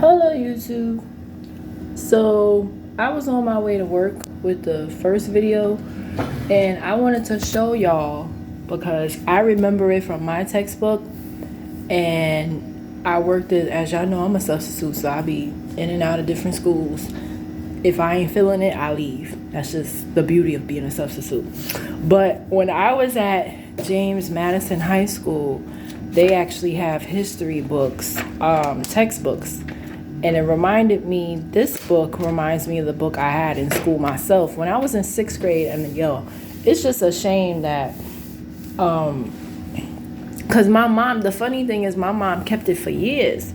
Hello YouTube. So I was on my way to work with the first video and I wanted to show y'all because I remember it from my textbook and I worked it, as y'all know, I'm a substitute, so I be in and out of different schools. If I ain't feeling it, I leave. That's just the beauty of being a substitute. But when I was at James Madison High School, they actually have history books, textbooks. And it reminded me, this book reminds me of the book I had in school myself. When I was in 6th grade, it's just a shame that, because my mom, the funny thing is my mom kept it for years.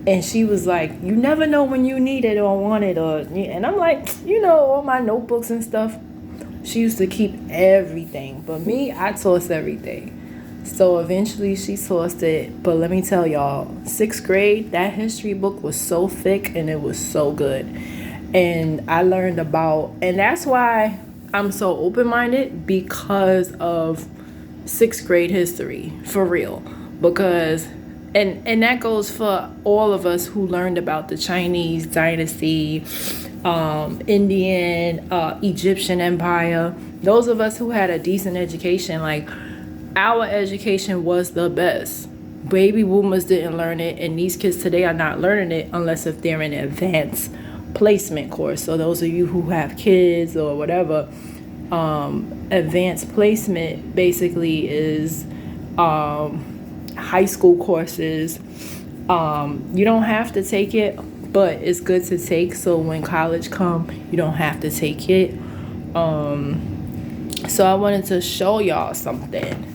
And she was like, you never know when you need it or want it. And I'm like, all my notebooks and stuff. She used to keep everything. But me, I tossed everything. So eventually she tossed it. But let me tell y'all, 6th grade, that history book was so thick and it was so good. And I learned about, and that's why I'm so open-minded, because of 6th grade history, for real. Because, and that goes for all of us who learned about the Chinese dynasty, Indian, Egyptian empire. Those of us who had a decent education, like, our education was the best. Baby boomers didn't learn it, and these kids today are not learning it unless if they're in an advanced placement course. So those of you who have kids or whatever, advanced placement basically is high school courses. You don't have to take it, but it's good to take, so when college come, you don't have to take it. So I wanted to show y'all something.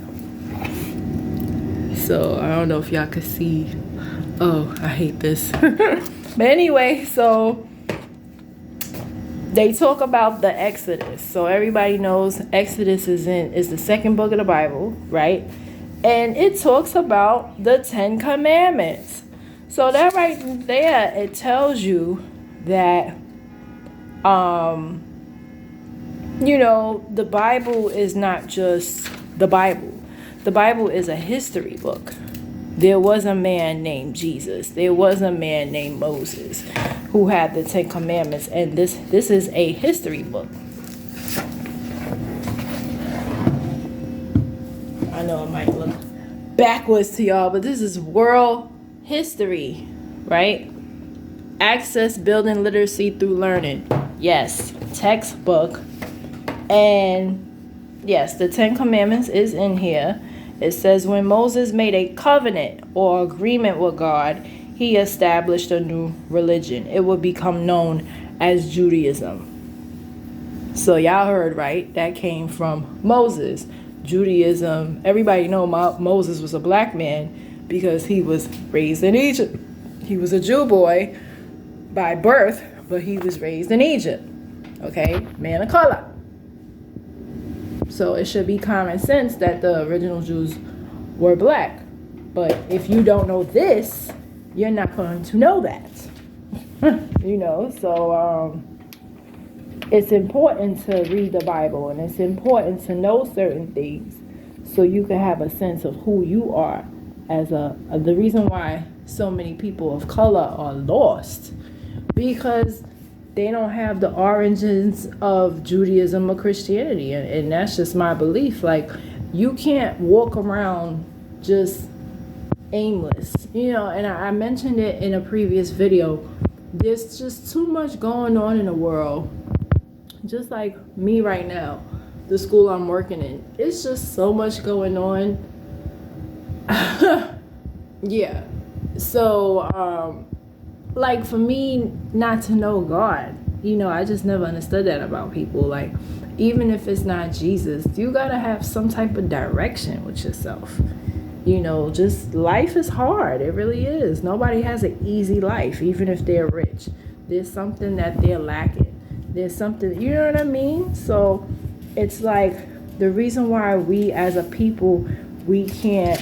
So I don't know if y'all could see. Oh, I hate this. But anyway, so they talk about the Exodus. So everybody knows Exodus is the second book of the Bible, right? And it talks about the 10 Commandments. So that right there, it tells you that the Bible is not just the Bible. The Bible is a history book. There was a man named Jesus. There was a man named Moses who had the 10 Commandments. And this is a history book. I know it might look backwards to y'all, but this is world history, right? Access building literacy through learning. Yes, textbook. And yes, the 10 Commandments is in here. It says, when Moses made a covenant or agreement with God, he established a new religion. It would become known as Judaism. So y'all heard right. That came from Moses. Judaism. Everybody know Moses was a black man because he was raised in Egypt. He was a Jew boy by birth, but he was raised in Egypt. Okay, man of color. So it should be common sense that the original Jews were black. But if you don't know this, you're not going to know that. So it's important to read the Bible, and it's important to know certain things so you can have a sense of who you are the reason why so many people of color are lost, because they don't have the origins of Judaism or Christianity. And that's just my belief. Like, you can't walk around just aimless. And I mentioned it in a previous video. There's just too much going on in the world. Just like me right now, the school I'm working in. It's just so much going on. Yeah. So, like, for me not to know God, I just never understood that about people. Like, even if it's not Jesus, you gotta have some type of direction with yourself. Just life is hard. It really is. Nobody has an easy life, even if they're rich. There's something that they're lacking. There's something, you know what I mean? So it's like the reason why we as a people, we can't,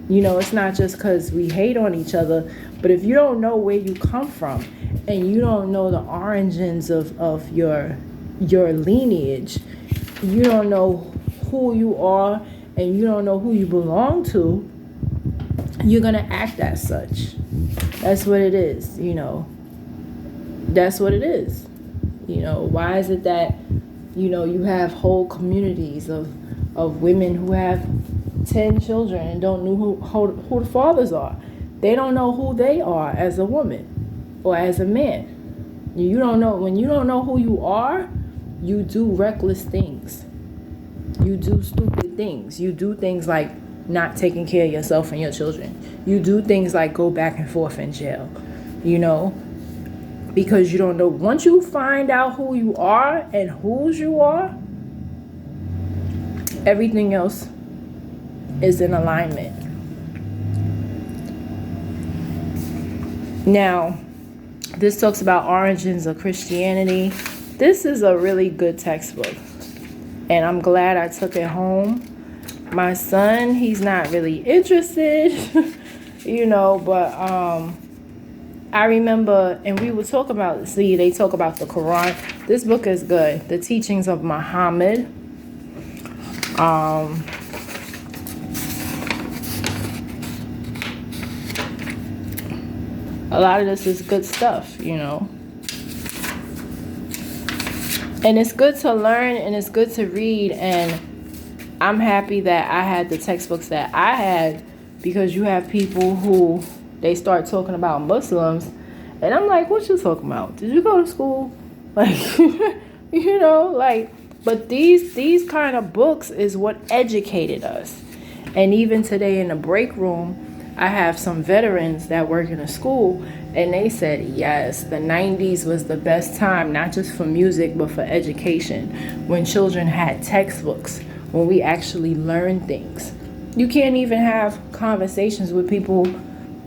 it's not just because we hate on each other, but if you don't know where you come from and you don't know the origins of your lineage, you don't know who you are and you don't know who you belong to, you're gonna act as such. That's what it is, you know. That's what it is. You know, why is it that, you know, you have whole communities of women who have 10 children and don't know who the fathers are? They don't know who they are as a woman or as a man. You don't know. When you don't know who you are, you do reckless things. You do stupid things. You do things like not taking care of yourself and your children. You do things like go back and forth in jail, you know, because you don't know. Once you find out who you are and whose you are, everything else is in alignment. Now, this talks about origins of Christianity. This is a really good textbook, and I'm glad I took it home. My son, he's not really interested, you know, but I remember, and we would talk about, they talk about the Quran. This book is good. The Teachings of Muhammad. A lot of this is good stuff, you know. And it's good to learn and it's good to read. And I'm happy that I had the textbooks that I had, because you have people who, they start talking about Muslims. And I'm like, what you talking about? Did you go to school? Like, you know, like, but these kind of books is what educated us. And even today in the break room, I have some veterans that work in a school, and they said, yes, the 90s was the best time, not just for music, but for education, when children had textbooks, when we actually learned things. You can't even have conversations with people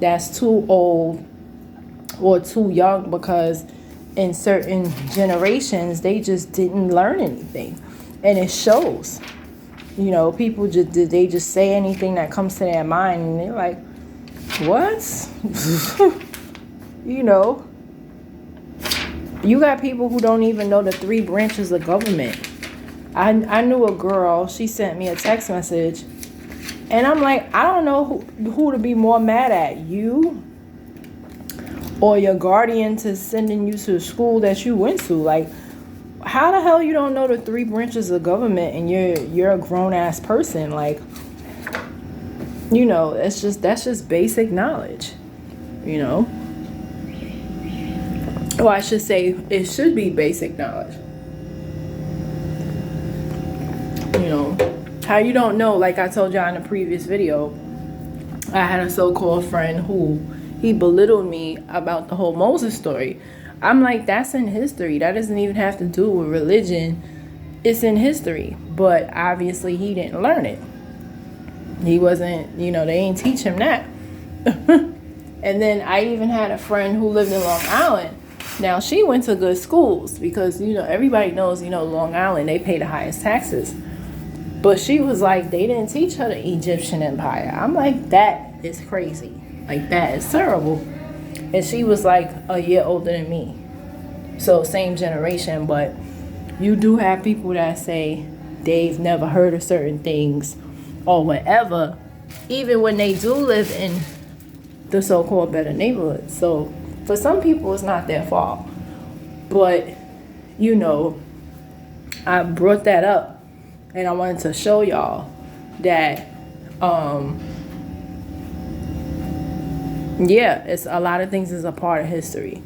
that's too old or too young, because in certain generations, they just didn't learn anything. And it shows. You know, people just say anything that comes to their mind, and they're like, what? You know, you got people who don't even know the 3 branches of government. I knew a girl, she sent me a text message, and I'm like, I don't know who to be more mad at, you or your guardian to sending you to the school that you went to. Like, how the hell you don't know the 3 branches of government and you're a grown ass person? Like, you know, that's just basic knowledge, you know. Well, I should say it should be basic knowledge. You know, how you don't know, like I told y'all in the previous video, I had a so-called friend who, he belittled me about the whole Moses story. I'm like, that's in history. That doesn't even have to do with religion. It's in history. But obviously he didn't learn it. He wasn't, you know, they ain't teach him that. And then I even had a friend who lived in Long Island. Now, she went to good schools because, you know, everybody knows, you know, Long Island, they pay the highest taxes. But she was like, they didn't teach her the Egyptian Empire. I'm like, that is crazy. Like, that is terrible. And she was like a year older than me. So same generation, but you do have people that say they've never heard of certain things or whatever, even when they do live in the so-called better neighborhood. So for some people, it's not their fault. But, you know, I brought that up and I wanted to show y'all that, yeah, it's a lot of things is a part of history,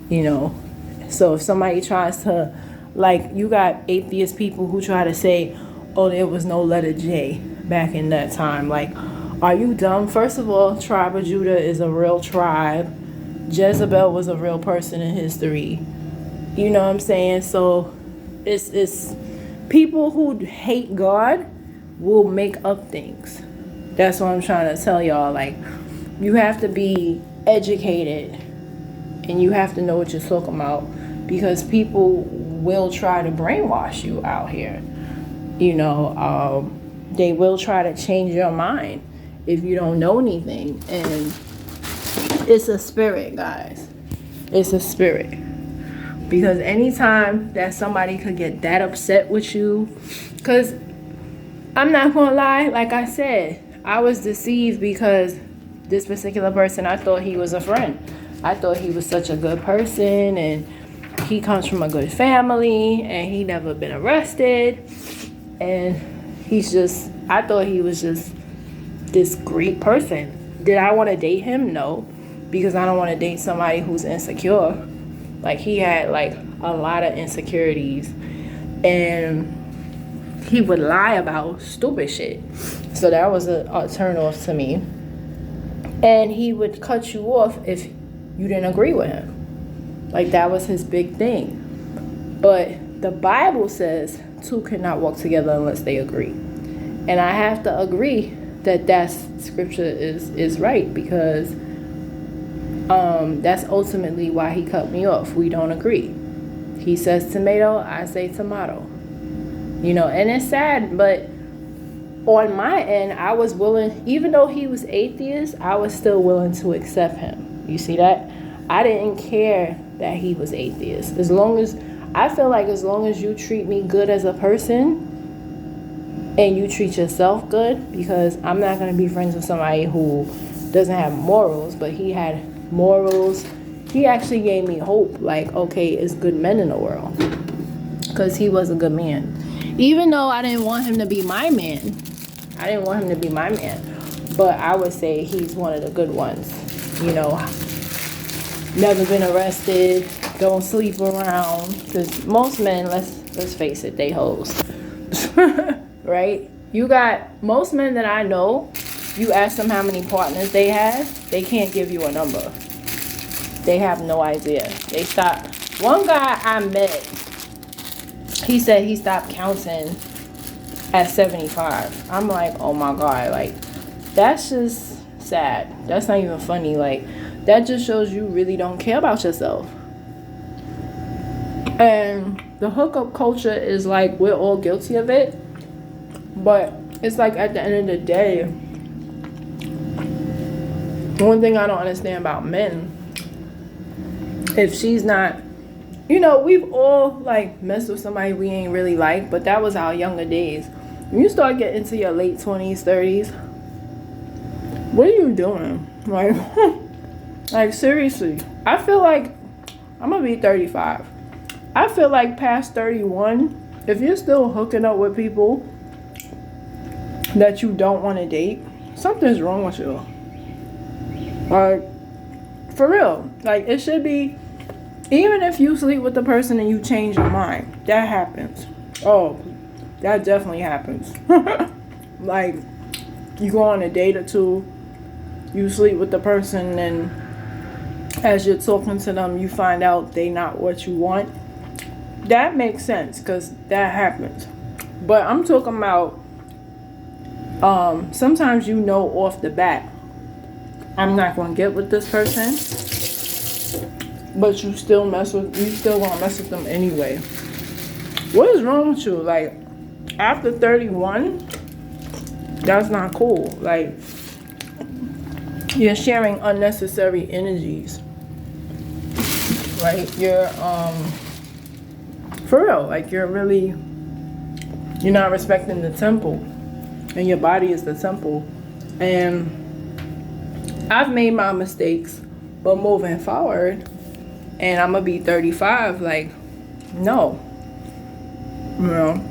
you know. So if somebody tries to, like, you got atheist people who try to say, oh, there was no letter J back in that time. Like, are you dumb? First of all, tribe of Judah is a real tribe. Jezebel was a real person in history. You know what I'm saying? So it's people who hate God will make up things. That's what I'm trying to tell y'all. Like, you have to be educated and you have to know what you're talking about, because people will try to brainwash you out here. You know, they will try to change your mind if you don't know anything. And it's a spirit, guys. It's a spirit. Because anytime that somebody could get that upset with you, because I'm not gonna lie, like I said, I was deceived because this particular person, I thought he was a friend. I thought he was such a good person, and he comes from a good family, and he never been arrested, and I thought he was just this great person. Did I want to date him? No, because I don't want to date somebody who's insecure. Like, he had like a lot of insecurities, and he would lie about stupid shit. So that was a turn off to me. And he would cut you off if you didn't agree with him. Like, that was his big thing. But the Bible says two cannot walk together unless they agree. And I have to agree that scripture is right, because that's ultimately why he cut me off. We don't agree. He says tomato, I say tomato. And it's sad, but on my end, I was willing, even though he was atheist, I was still willing to accept him. You see that? I didn't care that he was atheist. I feel like as long as you treat me good as a person and you treat yourself good, because I'm not going to be friends with somebody who doesn't have morals, but he had morals. He actually gave me hope, like, okay, it's good men in the world, because he was a good man. Even though I didn't want him to be my man, but I would say he's one of the good ones. Never been arrested, don't sleep around, because most men, let's face it, they hoes. Right? You got most men that I know, you ask them how many partners they have, they can't give you a number. They have no idea. They stopped. One guy I met, he said he stopped counting at 75. I'm like, oh my God, like, that's just sad. That's not even funny. Like, that just shows you really don't care about yourself. And the hookup culture is like, we're all guilty of it. But it's like, at the end of the day, one thing I don't understand about men, if she's not, we've all like messed with somebody we ain't really like, but that was our younger days. When you start getting into your late 20s, 30s, what are you doing? Like, like, seriously, I feel like I'm gonna be 35. I feel like past 31, if you're still hooking up with people that you don't want to date, something's wrong with you. Like, for real. Like, it should be, even if you sleep with the person and you change your mind, that happens. Oh, that definitely happens. Like, you go on a date or two, you sleep with the person, and as you're talking to them, you find out they not what you want. That makes sense, because that happens. But I'm talking about, sometimes off the bat, I'm not going to get with this person, but you still gonna mess with them anyway. What is wrong with you? Like, after 31, that's not cool. Like, you're sharing unnecessary energies. Right? You're, for real, like, you're not respecting the temple, and your body is the temple. And I've made my mistakes, but moving forward, and I'm gonna be 35, like, no.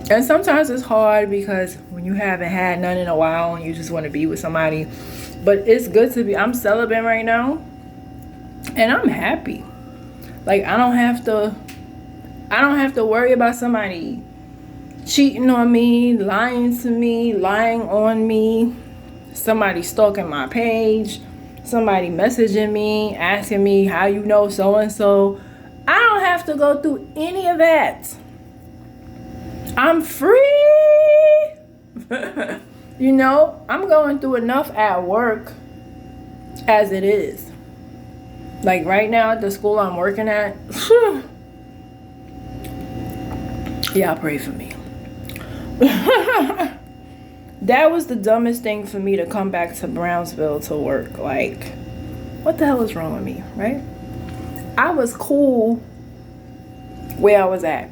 And sometimes it's hard, because when you haven't had none in a while and you just want to be with somebody, but it's good to be. I'm celibate right now, and I'm happy. Like, I don't have to worry about somebody cheating on me, lying to me, lying on me, somebody stalking my page, somebody messaging me, asking me how you know so-and-so. I don't have to go through any of that. I'm free. I'm going through enough at work as it is. Like, right now at the school I'm working at, y'all pray for me. That was the dumbest thing for me, to come back to Brownsville to work. Like, what the hell is wrong with me, right? I was cool where I was at.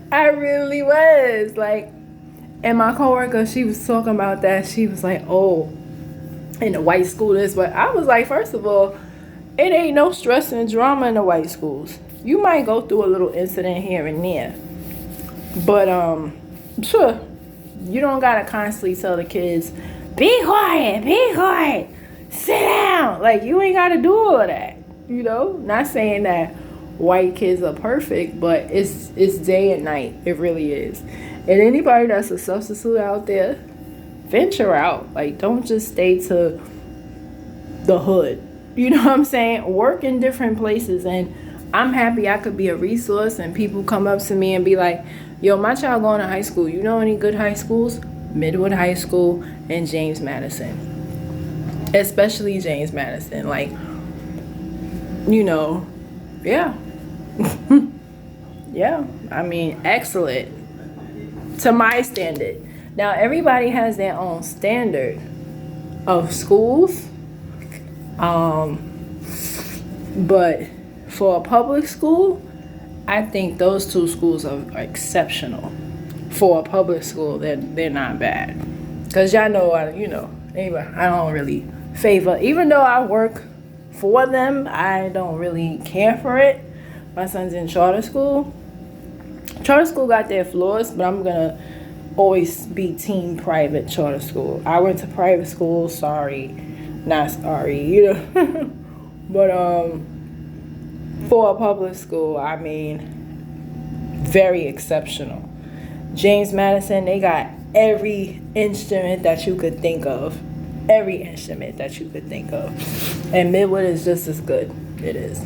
I really was. Like, and my coworker, she was talking about that. She was like, oh, in the white school this, but I was like, first of all, it ain't no stress and drama in the white schools. You might go through a little incident here and there, but sure, you don't gotta constantly tell the kids, be quiet, sit down. Like, you ain't gotta do all of that. You know, not saying that white kids are perfect, but it's day and night. It really is. And anybody that's a substitute out there, venture out. Like, don't just stay to the hood. You know what I'm saying? Work in different places. And I'm happy I could be a resource, and people come up to me and be like, yo, my child going to high school. You know any good high schools? Midwood High School and James Madison. Especially James Madison. Like, you know, yeah. Yeah, I mean, excellent to my standard. Now, everybody has their own standard of schools, but for a public school, I think those two schools are exceptional. For a public school, they're not bad, because y'all know, anyway, I don't really favor, even though I work for them, I don't really care for it. My son's in charter school. Charter school got their flaws, but I'm gonna always be team private charter school. I went to private school, sorry, not sorry, you know. But for a public school, I mean, very exceptional. James Madison, they got every instrument that you could think of. Every instrument that you could think of. And Midwood is just as good. It is.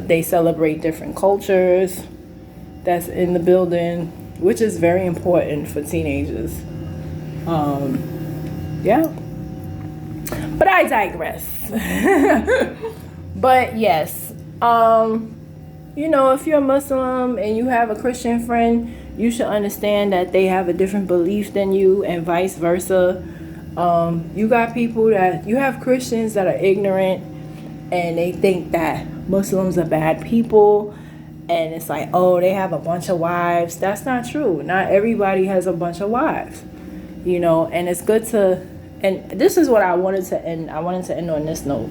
They celebrate different cultures that's in the building, which is very important for teenagers. Yeah. But I digress. But yes, if you're a Muslim and you have a Christian friend, you should understand that they have a different belief than you, and vice versa. You have Christians that are ignorant, and they think that Muslims are bad people, and it's like, oh, they have a bunch of wives. That's not true. Not everybody has a bunch of wives, and it's good to, and this is what I wanted to end on this note.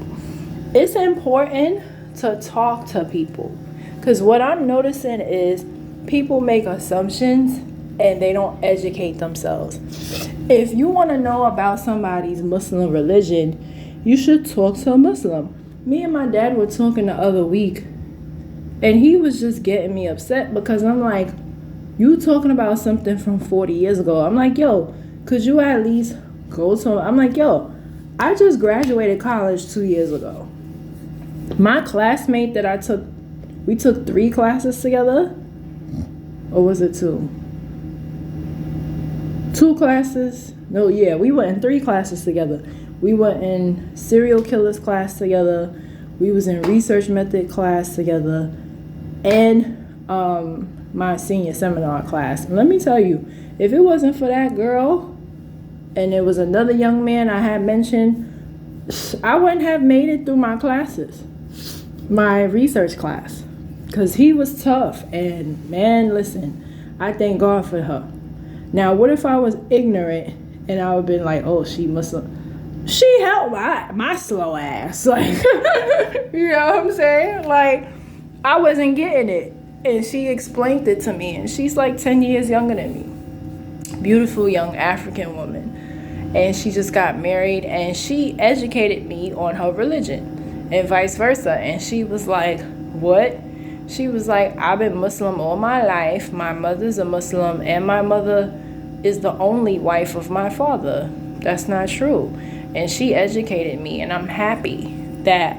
It's important to talk to people, because what I'm noticing is people make assumptions and they don't educate themselves. If you want to know about somebody's Muslim religion, you should talk to a Muslim. Me and my dad were talking the other week, and he was just getting me upset because I'm like, you talking about something from 40 years ago. I'm like, yo, could you at least go to, I'm like, yo, I just graduated college 2 years ago. My classmate that we took 3 classes together, or was it 2? 2 classes? No, yeah, we went in 3 classes together. We went in serial killers class together. We was in research method class together, and my senior seminar class. And let me tell you, if it wasn't for that girl, and there was another young man I had mentioned, I wouldn't have made it through my classes, my research class, because he was tough. And man, listen, I thank God for her. Now, what if I was ignorant and I would have been like, oh, she helped my slow ass. Like, you know what I'm saying? Like, I wasn't getting it. And she explained it to me. And she's like 10 years younger than me. Beautiful young African woman. And she just got married. And she educated me on her religion and vice versa. And she was like, what? She was like, I've been Muslim all my life. My mother's a Muslim. And my mother is the only wife of my father. That's not true. And she educated me, and I'm happy that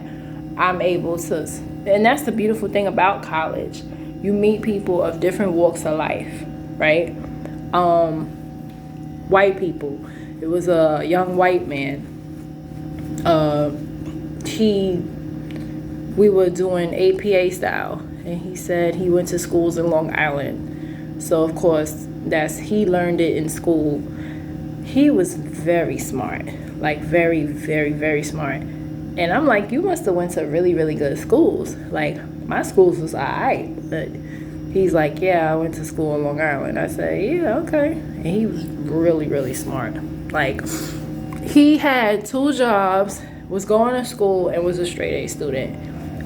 I'm able to. And that's the beautiful thing about college. You meet people of different walks of life, right? White people. It was a young white man. We were doing APA style, and he said he went to schools in Long Island. So of course, he learned it in school. He was very smart. Like very, very, very smart. And I'm like, you must have went to really, really good schools. Like, my schools was alright. But he's like, yeah, I went to school in Long Island. I said, yeah, okay. And he was really, really smart. Like, He had 2 jobs, was going to school, and was a straight A student.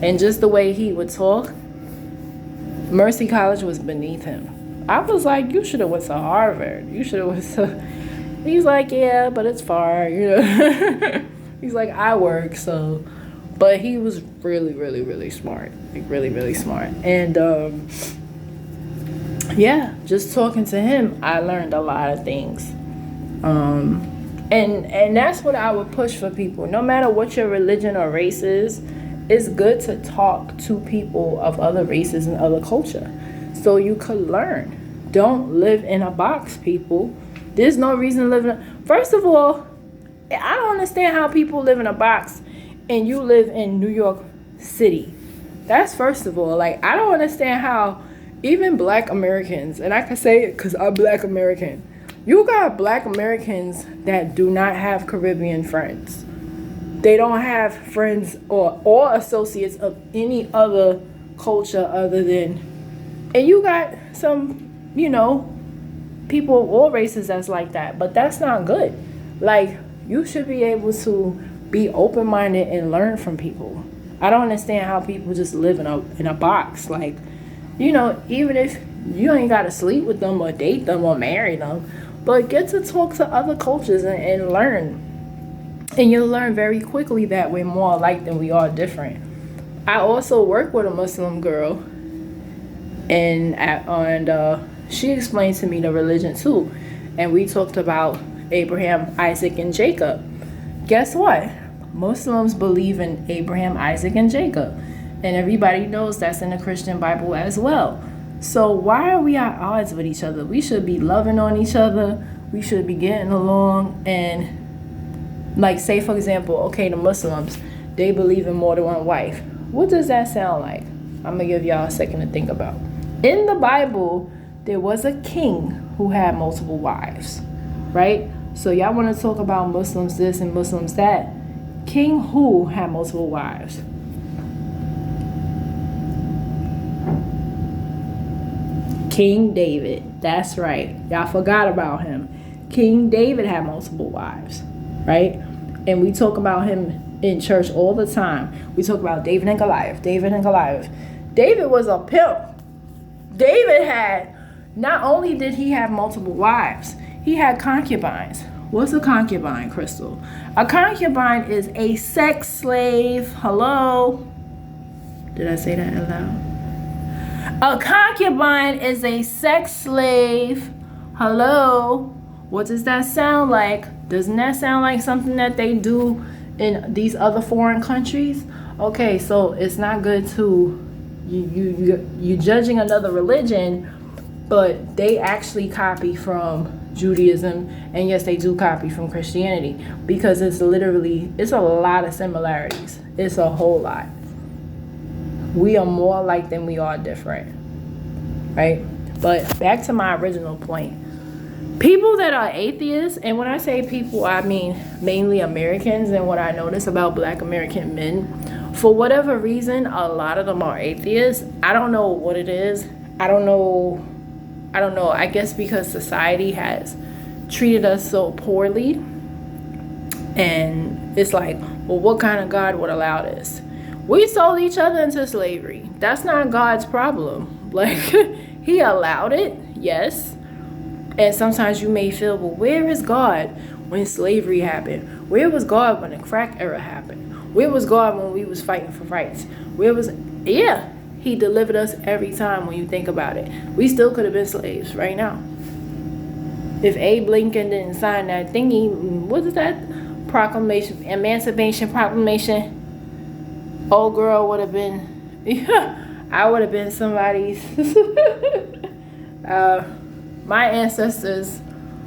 And just the way he would talk, Mercy College was beneath him. I was like, you should have went to Harvard. You should have went to... He's like, yeah, but it's far, you know. He's like, I work, so... But he was really, really, really smart. Like, really, really smart. And, yeah, just talking to him, I learned a lot of things. And that's what I would push for people. No matter what your religion or race is, it's good to talk to people of other races and other culture so you could learn. Don't live in a box, people. There's no reason to live in a... First of all, I don't understand how people live in a box and you live in New York City. That's first of all. Like, I don't understand how even Black Americans, and I can say it because I'm Black American, you got Black Americans that do not have Caribbean friends. They don't have friends or associates of any other culture other than... And you got some, you know, people of all races that's like that. But that's not good. Like, you should be able to be open-minded and learn from people. I don't understand how people just live in a box. Like, you know, even if you ain't got to sleep with them or date them or marry them, but get to talk to other cultures and learn. And you'll learn very quickly that we're more alike than we are different. I also work with a Muslim girl, and she explained to me the religion too. And we talked about Abraham, Isaac, and Jacob. Guess what? Muslims believe in Abraham, Isaac, and Jacob. And everybody knows that's in the Christian Bible as well. So why are we at odds with each other? We should be loving on each other. We should be getting along. And like, say for example, okay, the Muslims, they believe in more than one wife. What does that sound like? I'm gonna give y'all a second to think about. In the Bible, there was a king who had multiple wives, right? So y'all want to talk about Muslims this and Muslims that. King who had multiple wives? King David. That's right. Y'all forgot about him. King David had multiple wives, right? And we talk about him in church all the time. We talk about David and Goliath. David and Goliath. David was a pimp. David had, not only did he have multiple wives, he had concubines. What's a concubine, Crystal? A concubine is a sex slave. Hello? Did I say that out loud? A concubine is a sex slave. Hello? What does that sound like? Doesn't that sound like something that they do in these other foreign countries? Okay, so it's not good to you judging another religion, but they actually copy from Judaism, and yes, they do copy from Christianity, because it's a lot of similarities. It's a whole lot. We are more alike than we are different, right? But back to my original point. People that are atheists, and when I say people, I mean mainly Americans, and what I notice about Black American men, for whatever reason, a lot of them are atheists. I don't know what it is. I don't know. I guess because society has treated us so poorly, and it's like, well, what kind of God would allow this? We sold each other into slavery. That's not God's problem. Like, he allowed it, yes. And sometimes you may feel, well, where is God when slavery happened? Where was God when the crack era happened? Where was God when we was fighting for rights? Yeah, he delivered us every time when you think about it. We still could have been slaves right now. If Abe Lincoln didn't sign that thingy, what is that? Proclamation, Emancipation Proclamation. Old girl would have been, I would have been somebody's. My ancestors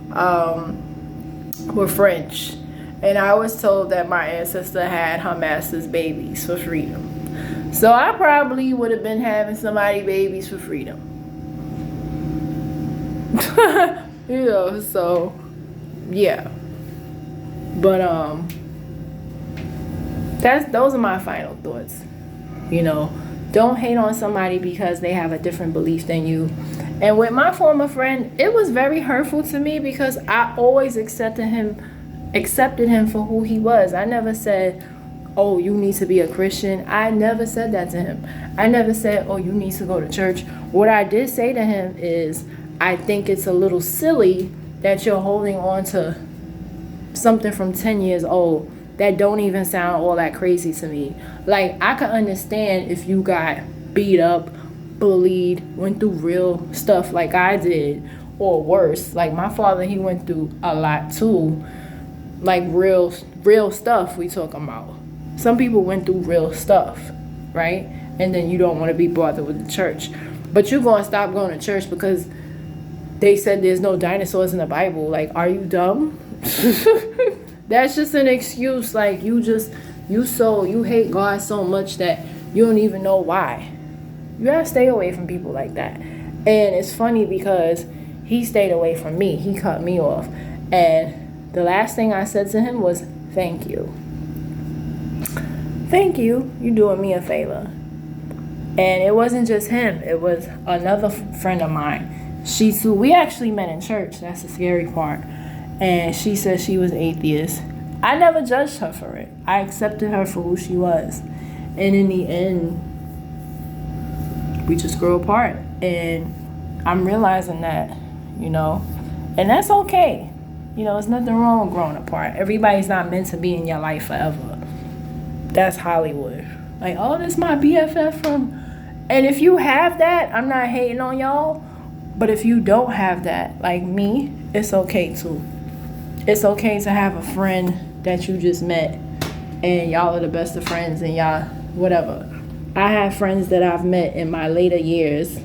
were French, and I was told that my ancestor had her master's babies for freedom. So I probably would have been having somebody babies for freedom. You know, so yeah. But those are my final thoughts. You know, don't hate on somebody because they have a different belief than you. And with my former friend, it was very hurtful to me because I always accepted him accepted him for who he was. I never said, oh, you need to be a Christian. I never said that to him. I never said, oh, you need to go to church. What I did say to him is, I think it's a little silly that you're holding on to something from 10 years old that don't even sound all that crazy to me. Like, I could understand if you got beat up, bullied, went through real stuff like I did, or worse. Like, my father, he went through a lot too. Like, real stuff we talking about. Some people went through real stuff, right? And then you don't want to be bothered with the church. But you're going to stop going to church because they said there's no dinosaurs in the Bible. Like, are you dumb? That's just an excuse. Like, you hate God so much that you don't even know why. You gotta stay away from people like that. And it's funny because he stayed away from me. He cut me off. And the last thing I said to him was, thank you. Thank you. You're doing me a favor. And it wasn't just him. It was another friend of mine. She too, we actually met in church. That's the scary part. And she said she was atheist. I never judged her for it. I accepted her for who she was. And in the end, we just grew apart. And I'm realizing that, and that's okay. There's nothing wrong with growing apart. Everybody's not meant to be in your life forever. That's Hollywood. Like, oh, this is my BFF from... And if you have that, I'm not hating on y'all. But if you don't have that, like me, it's okay too. It's okay to have a friend that you just met and y'all are the best of friends and y'all, whatever. I have friends that I've met in my later years,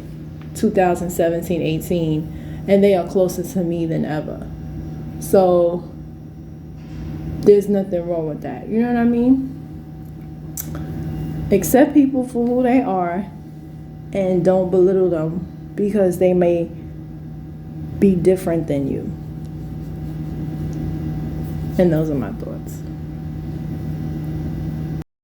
2017, 18, and they are closer to me than ever. So there's nothing wrong with that. You know what I mean? Accept people for who they are and don't belittle them because they may be different than you. And those are my thoughts.